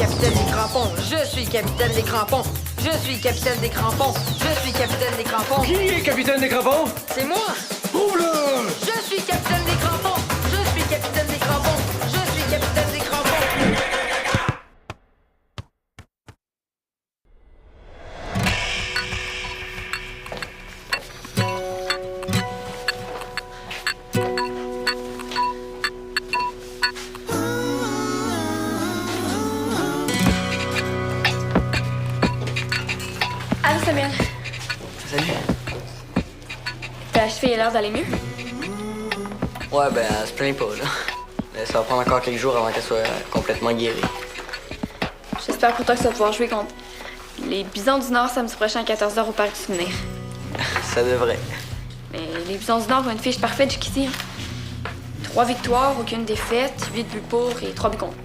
capitaine des crampons. Je suis capitaine des crampons. Je suis capitaine des crampons. Je suis capitaine des crampons. Qui est capitaine des crampons? C'est moi. Prouve-le! Je suis capitaine des crampons. Je suis capitaine des crampons. Je suis capitaine des crampons. Allô, Samuel. Salut. Ta cheville a l'air d'aller mieux? Ouais, ben, elle se plaint pas, là. Mais ça va prendre encore quelques jours avant qu'elle soit complètement guérie. J'espère pour toi que tu vas pouvoir jouer contre les Bisons du Nord samedi prochain à 14h au Parc du Souvenir. Ça devrait. Mais les Bisons du Nord ont une fiche parfaite jusqu'ici. 3 victoires, aucune défaite, 8 buts pour et 3 buts contre.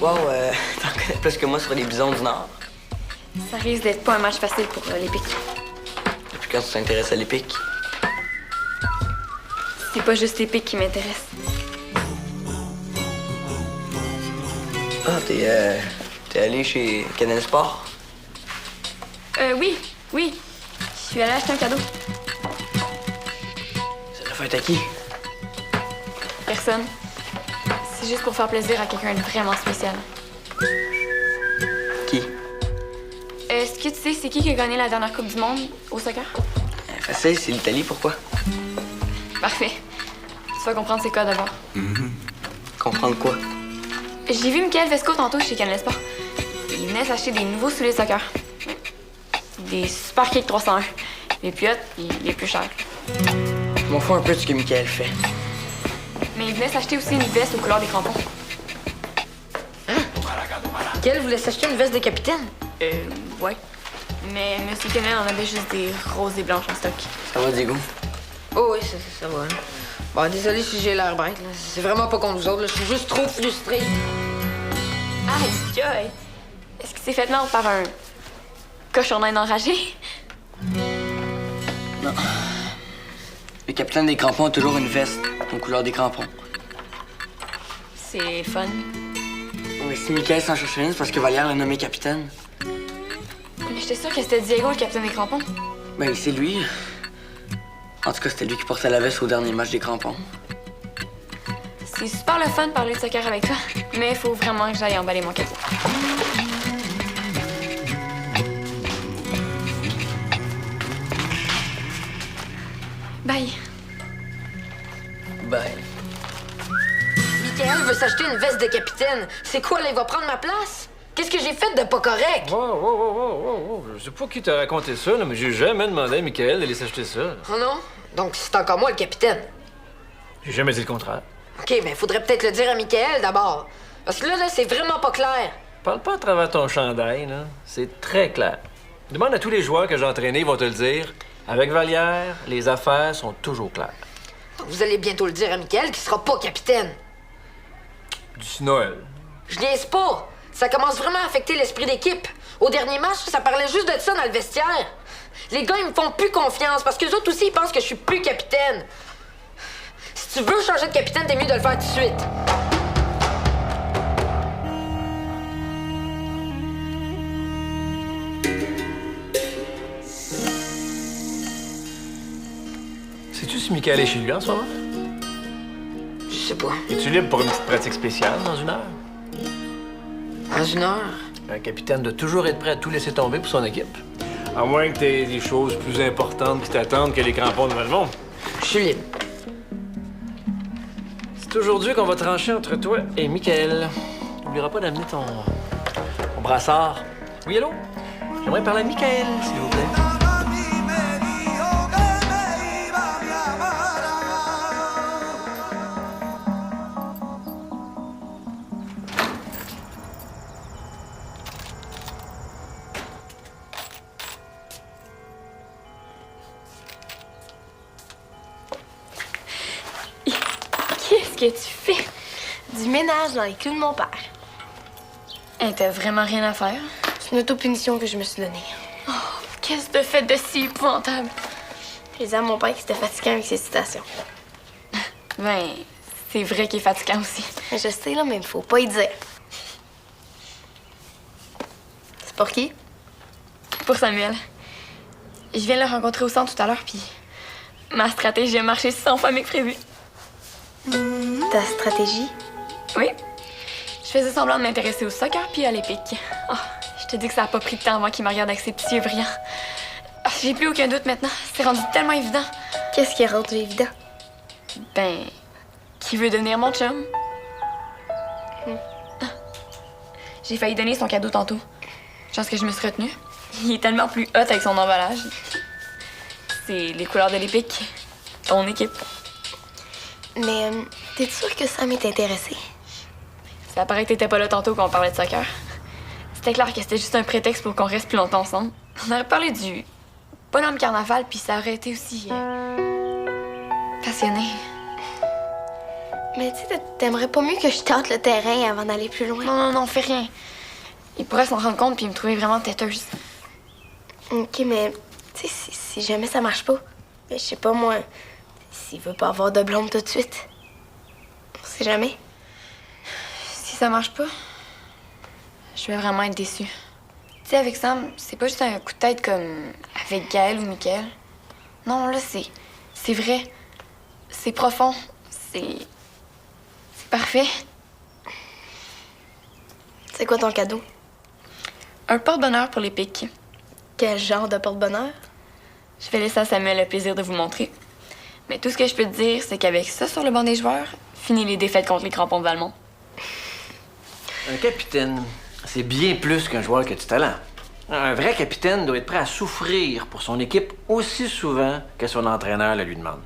Wow, t'en connais plus que moi sur les Bisons du Nord. Ça risque d'être pas un match facile pour l'Épique. Depuis quand tu t'intéresses à l'Épique? C'est pas juste l'Épique qui m'intéresse. Ah, t'es allé chez Canal Sport? Oui. Je suis allée acheter un cadeau. C'est la fête à qui? Personne. C'est juste pour faire plaisir à quelqu'un de vraiment spécial. Qui? Est-ce que tu sais c'est qui a gagné la dernière Coupe du Monde au soccer? Facile, c'est l'Italie, pourquoi? Parfait. Tu vas comprendre c'est quoi d'abord. Comprendre quoi? J'ai vu Michael Vesco tantôt chez Canal Sport. Il venait s'acheter des nouveaux souliers de soccer. Des Super Kick 301. Les plus hauts, les plus chers. Je m'en fous un peu de ce que Michael fait. Mais il venait s'acheter aussi une veste aux couleurs des crampons. Michael voulait s'acheter une veste de capitaine. Ouais. Mais Monsieur Kennel en avait juste des roses et blanches en stock. Ça va, Diego? Oh oui, ça va. Hein. Bon, désolé si j'ai l'air bête. Là. C'est vraiment pas contre vous autres. Là. Je suis juste trop frustré. Aïe, aïe! Est-ce qu'il s'est fait mordre par un cochon d'Inde enragé? Non. Le capitaine des crampons a toujours une veste aux couleurs des crampons. C'est fun. Oui, si Michael s'en cherche une, c'est parce que Valère l'a nommé capitaine. Mais j'étais sûre que c'était Diego, le capitaine des crampons. Ben, c'est lui. En tout cas, c'était lui qui portait la veste au dernier match des crampons. C'est super le fun de parler de soccer avec toi. Mais il faut vraiment que j'aille emballer mon cadeau. Bye. Bye. Michael veut s'acheter une veste de capitaine. C'est quoi, là? Il va prendre ma place? Qu'est-ce que j'ai fait de pas correct? Wow. Je sais pas qui t'a raconté ça, là, mais j'ai jamais demandé à Michael d'aller s'acheter ça. Oh non? Donc c'est encore moi le capitaine. J'ai jamais dit le contraire. OK, mais faudrait peut-être le dire à Michael d'abord. Parce que là, c'est vraiment pas clair. Parle pas à travers ton chandail, là. C'est très clair. Demande à tous les joueurs que j'ai entraînés, ils vont te le dire. Avec Vallière, les affaires sont toujours claires. Vous allez bientôt le dire à Michael qu'il sera pas capitaine. D'ici Noël. Je niaise pas. Ça commence vraiment à affecter l'esprit d'équipe. Au dernier match, ça parlait juste de ça dans le vestiaire. Les gars, ils me font plus confiance parce qu'eux autres aussi, ils pensent que je suis plus capitaine. Si tu veux changer de capitaine, t'es mieux de le faire tout de suite. Sais-tu si Michael est chez lui en ce moment? Je sais pas. Es-tu libre pour une petite pratique spéciale dans une heure? Dans une heure? Un capitaine doit toujours être prêt à tout laisser tomber pour son équipe. À moins que t'aies des choses plus importantes qui t'attendent que les crampons de Valmont. Je suis libre. C'est aujourd'hui qu'on va trancher entre toi et Michael. N'oubliera pas d'amener ton brassard. Oui, allô? J'aimerais parler à Michael, s'il vous plaît. Qu'est-ce que tu fais? Du ménage dans les clous de mon père. Hey, t'as vraiment rien à faire? C'est une auto-punition que je me suis donnée. Qu'est-ce que t'as fait de si épouvantable? J'ai dit à mon père que c'était fatigant avec ses citations. Ben, c'est vrai qu'il est fatigant aussi. Je sais, là, mais il faut pas y dire. Pour qui? Pour Samuel. Je viens de le rencontrer au centre tout à l'heure, puis ma stratégie a marché 100 fois mieux que prévu. Ta stratégie? Oui. Je faisais semblant de m'intéresser au soccer puis à l'épique. Ah, je te dis que ça a pas pris de temps avant qu'il me regarde avec ses petits yeux brillants. Ah, j'ai plus aucun doute maintenant. C'est rendu tellement évident. Qu'est-ce qui est rendu évident? Ben, qui veut devenir mon chum? Ah. J'ai failli donner son cadeau tantôt. Chance que je me suis retenue. Il est tellement plus hot avec son emballage. C'est les couleurs de l'épique. Ton équipe. Mais t'es sûr que Sam est intéressé? Ça paraît que t'étais pas là tantôt quand on parlait de soccer. C'était clair que c'était juste un prétexte pour qu'on reste plus longtemps ensemble. On aurait parlé du bonhomme carnaval, puis ça aurait été aussi passionné. Mais tu sais, t'aimerais pas mieux que je tente le terrain avant d'aller plus loin? Non, fais rien. Il pourrait s'en rendre compte puis me trouver vraiment têteuse. OK, mais tu sais, si jamais ça marche pas, ben, je sais pas moi, s'il veut pas avoir de blonde tout de suite. On sait jamais. Si ça marche pas, je vais vraiment être déçue. Tu sais, avec Sam, c'est pas juste un coup de tête comme avec Gaël ou Mickaël. Non, là, c'est vrai. C'est profond. C'est parfait. C'est quoi ton cadeau? Un porte-bonheur pour les pics. Quel genre de porte-bonheur? Je vais laisser à Samuel le plaisir de vous montrer. Mais tout ce que je peux te dire, c'est qu'avec ça sur le banc des joueurs, fini les défaites contre les crampons de Valmont. Un capitaine, c'est bien plus qu'un joueur qui a du talent. Un vrai capitaine doit être prêt à souffrir pour son équipe aussi souvent que son entraîneur le lui demande.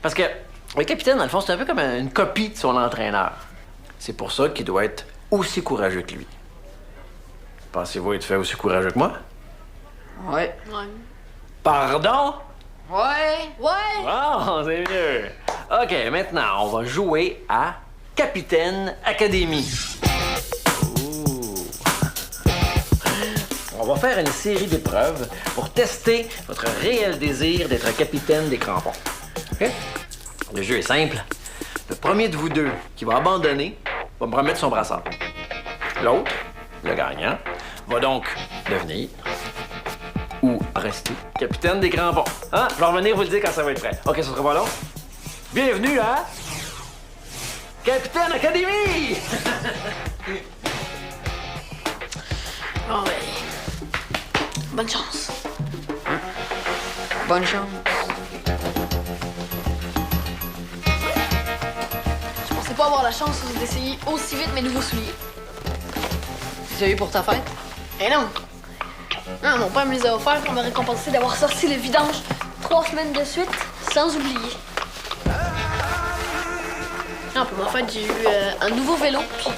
Parce que le capitaine, dans le fond, c'est un peu comme une copie de son entraîneur. C'est pour ça qu'il doit être aussi courageux que lui. Pensez-vous être fait aussi courageux que moi? Ouais. Pardon? Ouais. Oh, c'est mieux. OK, maintenant, on va jouer à Capitaine Académie. Ouh. On va faire une série d'épreuves pour tester votre réel désir d'être capitaine des crampons. OK? Le jeu est simple. Le premier de vous deux qui va abandonner va me remettre son brassard. L'autre, le gagnant, va donc devenir ou rester capitaine des crampons. Hein? Je vais revenir vous le dire quand ça va être prêt. OK, ça sera pas long. Bienvenue à Capitaine Académie! Oh, ouais. Bonne chance. Bonne chance. Je pensais pas avoir la chance d'essayer aussi vite mes nouveaux souliers. C'est eu pour ta fête? Eh non! Non, mon père me les a offerts pour me récompenser d'avoir sorti le vidange 3 semaines de suite, sans oublier. Non, pour ma fête, j'ai eu un nouveau vélo puis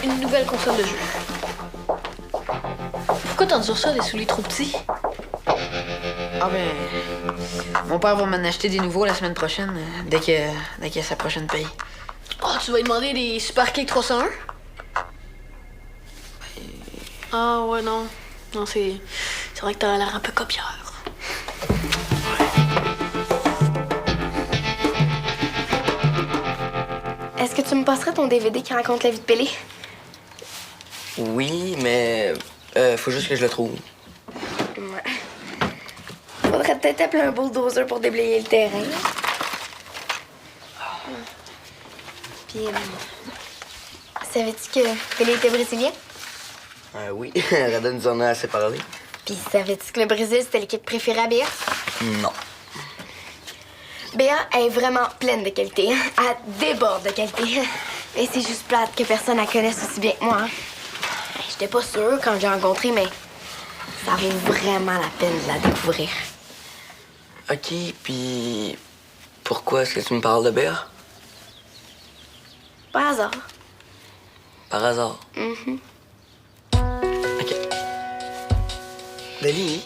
une nouvelle console de jeu. Pourquoi t'endures ça, des souliers trop petits? Ah ben... Mon père va m'en acheter des nouveaux la semaine prochaine, dès qu'il a sa prochaine paye. Oh, tu vas lui demander des Super Cake 301? Ah ouais, non. Non, c'est vrai que t'as l'air un peu copieur. Est-ce que tu me passerais ton DVD qui raconte la vie de Pelé? Oui, mais faut juste que je le trouve. Ouais. Faudrait peut-être appeler un bulldozer pour déblayer le terrain. Puis, savais-tu que Pelé était brésilien? Oui, Rada nous en a assez parlé. Puis, savais-tu que le Brésil, c'était l'équipe préférée à BA? Non. BA est vraiment pleine de qualité. Hein? Elle déborde de qualité. Et c'est juste plate que personne la connaisse aussi bien que moi. Hein? J'étais pas sûre quand j'ai rencontré, mais ça vaut vraiment la peine de la découvrir. OK, puis pourquoi est-ce que tu me parles de Béa? Par hasard. Par hasard. Mhm. OK. Dali,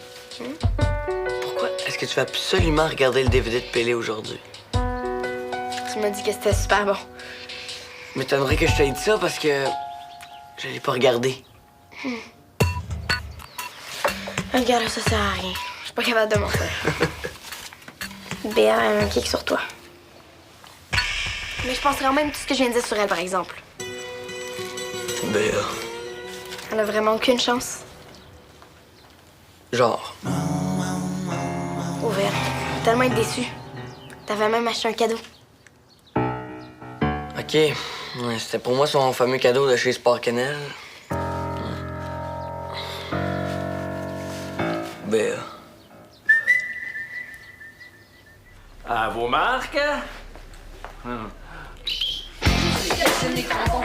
pourquoi est-ce que tu vas absolument regarder le DVD de Pelé aujourd'hui? Tu m'as dit que c'était super bon. M'étonnerait que je t'aie dit ça parce que je l'ai pas regardé. Regarde, ça sert à rien. Je suis pas capable de m'en faire. Béa a un kick sur toi. Mais je penserais quand même tout ce que je viens de dire sur elle, par exemple. Béa. Elle a vraiment aucune chance. Genre. Ouvert. Tellement être déçu. T'avais même acheté un cadeau. OK. Ouais, c'était pour moi son fameux cadeau de chez Sport Kennel. Ben... À vos marques. J'ai une crampe.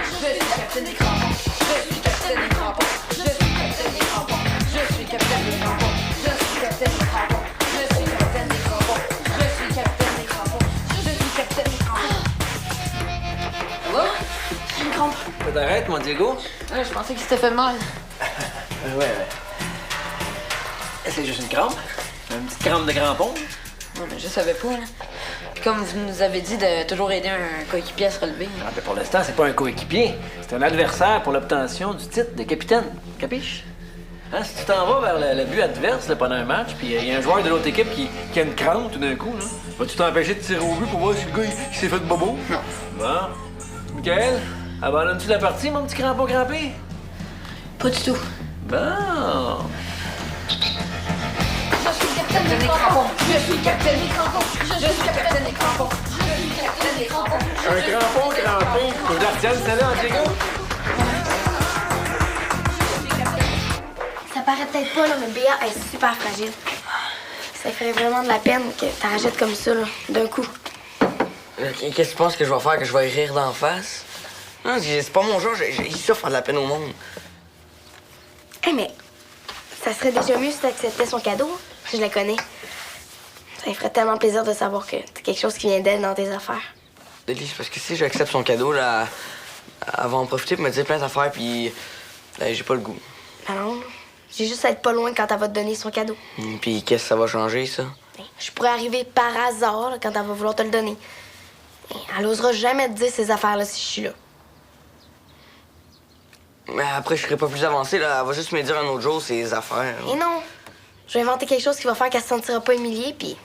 T'arrêtes, mon Diego? Je pensais qu'il s'était fait mal. Ouais. C'est juste une crampe. Une petite crampe de crampon. Non, mais je savais pas, là. Comme vous nous avez dit de toujours aider un coéquipier à se relever. Ah, ben pour l'instant, c'est pas un coéquipier. C'est un adversaire pour l'obtention du titre de capitaine. Capiche? Hein, si tu t'en vas vers le but adverse là, pendant un match, puis il y a un joueur de l'autre équipe qui a une crampe tout d'un coup, là, vas-tu t'empêcher de tirer au but pour voir si le gars il s'est fait de bobo? Non. Bon. Michael, abandonnes-tu la partie, mon petit crampon crampé? Pas du tout. Bon. Je suis capitaine des crampons. Je suis capitaine des crampons. Je suis capitaine des crampons. Je suis capitaine des crampons. Un crampon crampé. Faut que je la retienne, celle-là, Diego? Ça paraît peut-être pas, là, mais Béa est super fragile. Ça ferait vraiment de la peine que t'en rajoutes comme ça, là, d'un coup. Qu'est-ce que tu penses que je vais faire? Que je vais y rire d'en face? Non, c'est pas mon genre. J'ai ça faire de la peine au monde. Mais ça serait déjà mieux si t'acceptais son cadeau. Je la connais. Ça lui ferait tellement plaisir de savoir que t'as quelque chose qui vient d'elle dans tes affaires. Delis, c'est parce que si j'accepte son cadeau, là, elle va en profiter pour me dire plein d'affaires, puis là, j'ai pas le goût. Alors, j'ai juste à être pas loin quand elle va te donner son cadeau. Puis qu'est-ce que ça va changer, ça? Je pourrais arriver par hasard là, quand elle va vouloir te le donner. Elle osera jamais te dire ces affaires-là si je suis là. Mais après, je serai pas plus avancé, là. Elle va juste me dire un autre jour ses affaires. Et non! Je vais inventer quelque chose qui va faire qu'elle se sentira pas humiliée, puis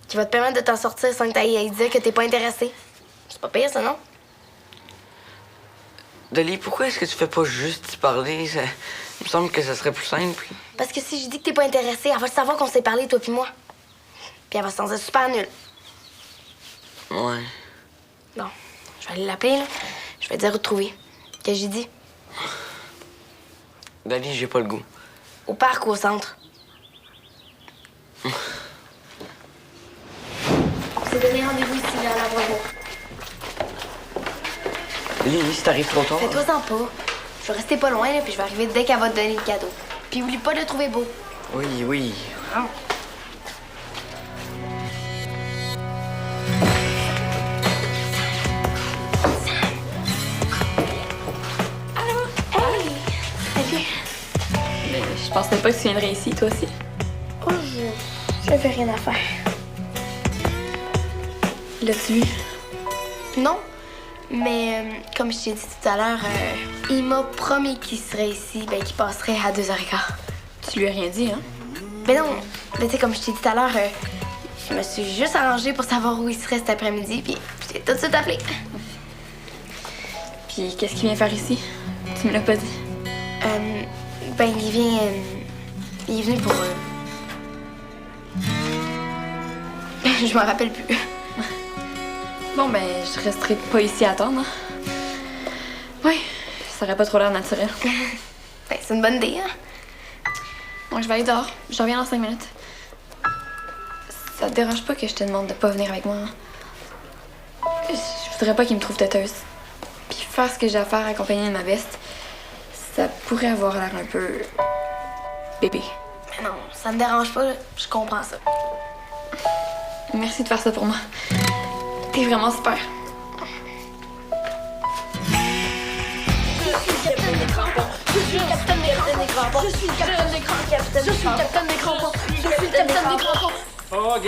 qui va te permettre de t'en sortir sans que t'ailles à lui dire que t'es pas intéressé. C'est pas pire, ça, non? Delis, pourquoi est-ce que tu fais pas juste y parler? Il me semble que ça serait plus simple. Parce que si je dis que t'es pas intéressé, elle va le savoir qu'on s'est parlé, toi puis moi. Puis elle va se sentir super nulle. Ouais. Bon, je vais aller l'appeler, là. Je vais dire où te trouver. Qu'est-ce que j'ai dit? Delis, j'ai pas le goût. Au parc ou au centre? C'est donné rendez-vous ici, là, à la Bravo. Delis, si t'arrives trop tard... Fais-toi-en pas. Je vais rester pas loin, là, puis je vais arriver dès qu'elle va te donner le cadeau. Puis oublie pas de le trouver beau. Oui. Hey! Salut! Mais je pensais pas que tu viendrais ici, toi aussi. Oh, j'avais rien à faire. L'as-tu vu? Non, mais comme je t'ai dit tout à l'heure, il m'a promis qu'il serait ici, ben qu'il passerait à 2h15. Tu lui as rien dit, hein? Ben non, ben tu sais, comme je t'ai dit tout à l'heure, je me suis juste arrangée pour savoir où il serait cet après-midi, puis je t'ai tout de suite appelé. Puis qu'est-ce qu'il vient faire ici? Tu me l'as pas dit. Ben il vient... il est venu pour... je m'en rappelle plus. Bon, ben, je resterai pas ici à attendre. Hein? Oui, ça aurait pas trop l'air naturel. Ben c'est une bonne idée, hein? Bon, je vais aller dehors. Je reviens dans 5 minutes. Ça te dérange pas que je te demande de pas venir avec moi? Hein? Je voudrais pas qu'il me trouve têteuse. Puis faire ce que j'ai à faire accompagnée de ma veste, ça pourrait avoir l'air un peu... bébé. Mais non, ça me dérange pas, là. Je comprends ça. Merci de faire ça pour moi. T'es vraiment super. Je suis capitaine des crampons. Je suis capitaine des crampons. Je suis capitaine des crampons. Je suis capitaine des crampons. Je suis capitaine des crampons. OK,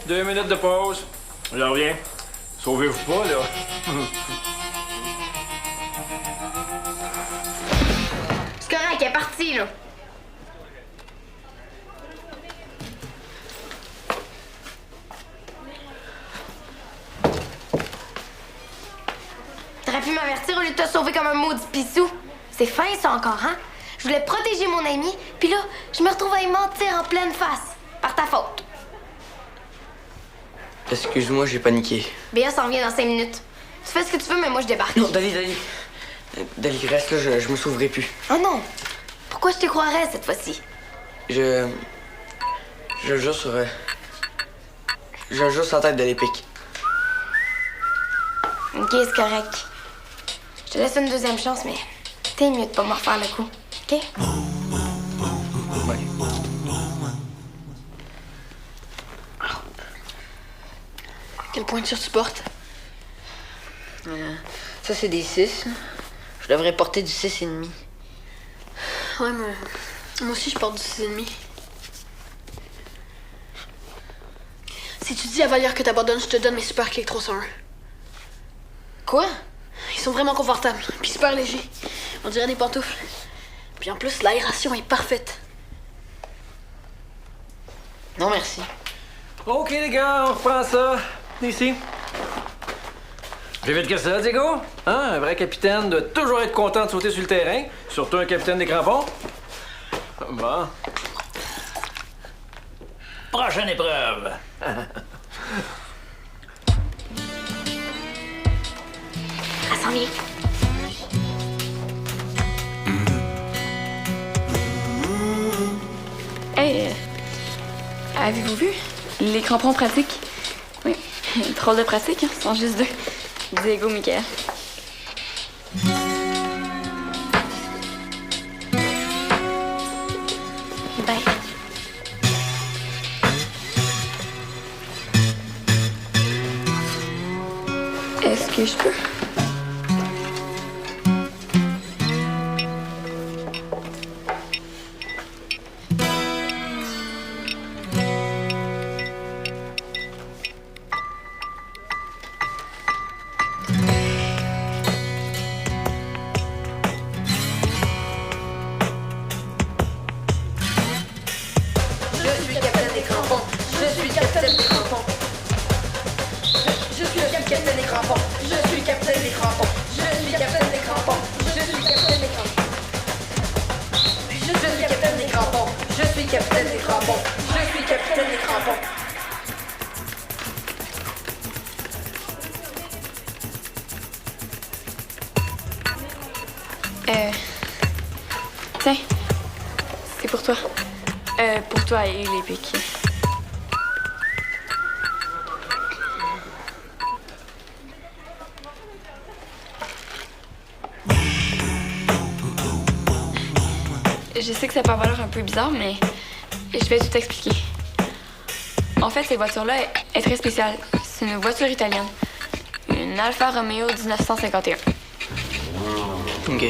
2 minutes de pause. Je reviens. Sauvez-vous pas, là. C'est correct, elle est partie, là. T'aurais pu m'avertir au lieu de te sauver comme un maudit pissou. C'est fin, ça, encore, hein? Je voulais protéger mon ami, puis là, je me retrouve à y mentir en pleine face. Par ta faute. Excuse-moi, j'ai paniqué. Béa s'en revient dans 5 minutes. Tu fais ce que tu veux, mais moi, je débarque. Non, Dali. Dali, reste là, je me sauverai plus. Oh non! Pourquoi je te croirais cette fois-ci? Je jure sur... Je jure sur la tête de l'épique. Ok, c'est correct. Je te laisse une deuxième chance, mais t'es mieux de pas me refaire le coup. Ok? Ouais. Quelle pointure tu portes? Ça, c'est des 6. Je devrais porter du 6,5. Ouais, moi aussi, je porte du 6,5. Si tu dis à Valère que t'abandonnes, je te donne mes super kicks 301. Quoi? Ils sont vraiment confortables, puis super légers. On dirait des pantoufles. Puis en plus, l'aération est parfaite. Non, merci. OK, les gars, on reprend ça. Ici. Plus vite que ça, Diego. Hein? Un vrai capitaine doit toujours être content de sauter sur le terrain. Surtout un capitaine des crampons. Bon. Prochaine épreuve. Elle s'en vient. Hey, avez-vous vu? Les crampons pratiques. Oui, drôle de pratique, hein? Ils sont juste deux. Diego, Michael. Ben, Est-ce que je peux? Je suis capitaine des crampons. Je suis capitaine des crampons. Je suis le capitaine des crampons. Je suis capitaine des crampons. Je suis capitaine des crampons. Je suis capitaine des crampons. Je suis capitaine des crampons. Je suis capitaine des crampons. Je suis capitaine des crampons. Tiens, c'est pour toi. Pour toi et les pics. Je sais que ça peut avoir l'air un peu bizarre, mais je vais tout expliquer. En fait, cette voiture-là est très spéciale. C'est une voiture italienne. Une Alfa Romeo 1951. OK.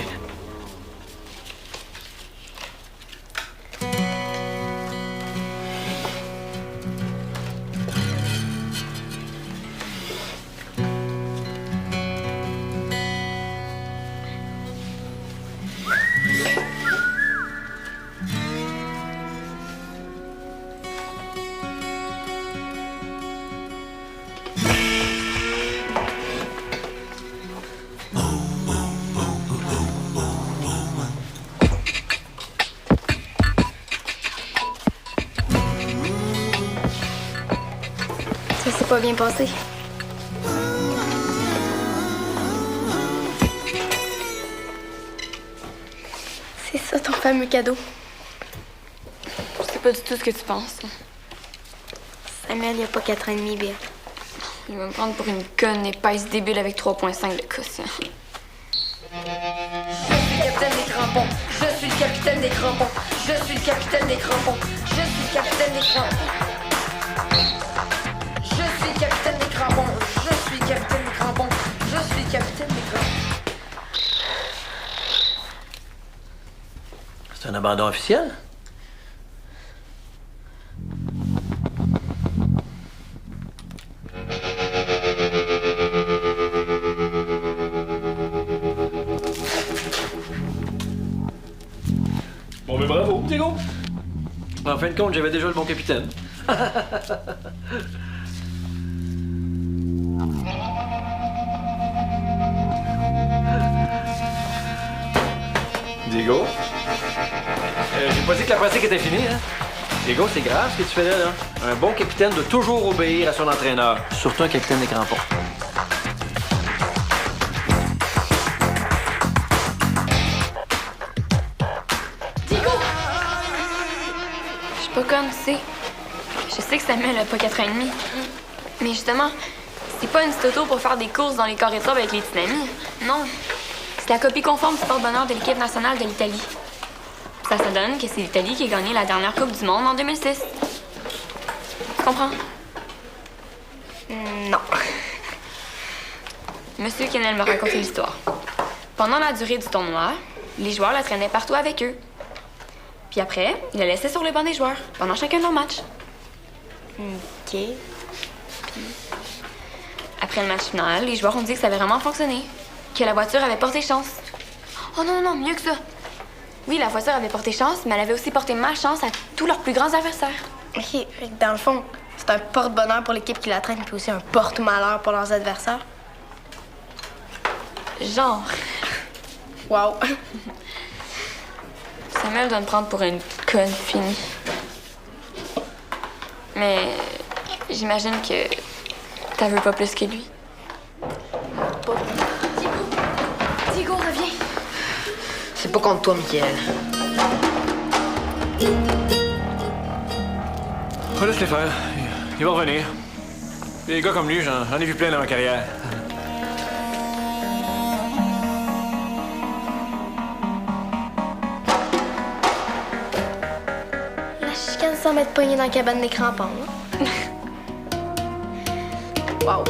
ça s'est pas bien passé. C'est ça ton fameux cadeau. Je sais pas du tout ce que tu penses. Samuel, il y a pas 4 ans et demi, Béa. Il va me prendre pour une conne épaisse débile avec 3,5 de quotient. Je suis le capitaine des crampons. Je suis le capitaine des crampons. Je suis le capitaine des crampons. Je suis le capitaine des crampons. Je suis le capitaine des crampons. Je suis le capitaine des crampons. Je suis le capitaine des crampons. C'est un abandon officiel? Bon, mais bravo, Diego! En fin de compte, j'avais déjà le bon capitaine. Diego? pas dit que la pratique était finie, hein? Diego, c'est grave ce que tu fais là. Un bon capitaine doit toujours obéir à son entraîneur. Surtout un capitaine des crampons. Je suis pas comme, tu sais. Je sais que Samuel a pas 4 ans et demi. Mais justement, c'est pas une petite auto pour faire des courses dans les carrés de sable avec les tsunamis. Non. C'est la copie conforme du porte-bonheur de l'équipe nationale de l'Italie. Ça donne que c'est l'Italie qui a gagné la dernière Coupe du Monde en 2006. Tu comprends? Non. Monsieur Kennel m'a raconté l'histoire. Pendant la durée du tournoi, les joueurs la traînaient partout avec eux. Puis après, ils la laissaient sur le banc des joueurs, pendant chacun de leurs matchs. OK. Après le match final, les joueurs ont dit que ça avait vraiment fonctionné. Que la voiture avait porté chance. Oh non, non, mieux que ça. Oui, la voiture avait porté chance, mais elle avait aussi porté malchance à tous leurs plus grands adversaires. OK. Fait que dans le fond, c'est un porte-bonheur pour l'équipe qui la traîne, puis aussi un porte-malheur pour leurs adversaires. Genre, Wow. Samuel doit me prendre pour une conne finie. Mais j'imagine que t'en veux pas plus que lui. Diego, reviens. C'est pas contre toi, Michael. Oh, laisse-les faire. Il va revenir. Des gars comme lui, j'en ai vu plein dans ma carrière. La chicane semble être poignée dans la cabane des crampons. Wow.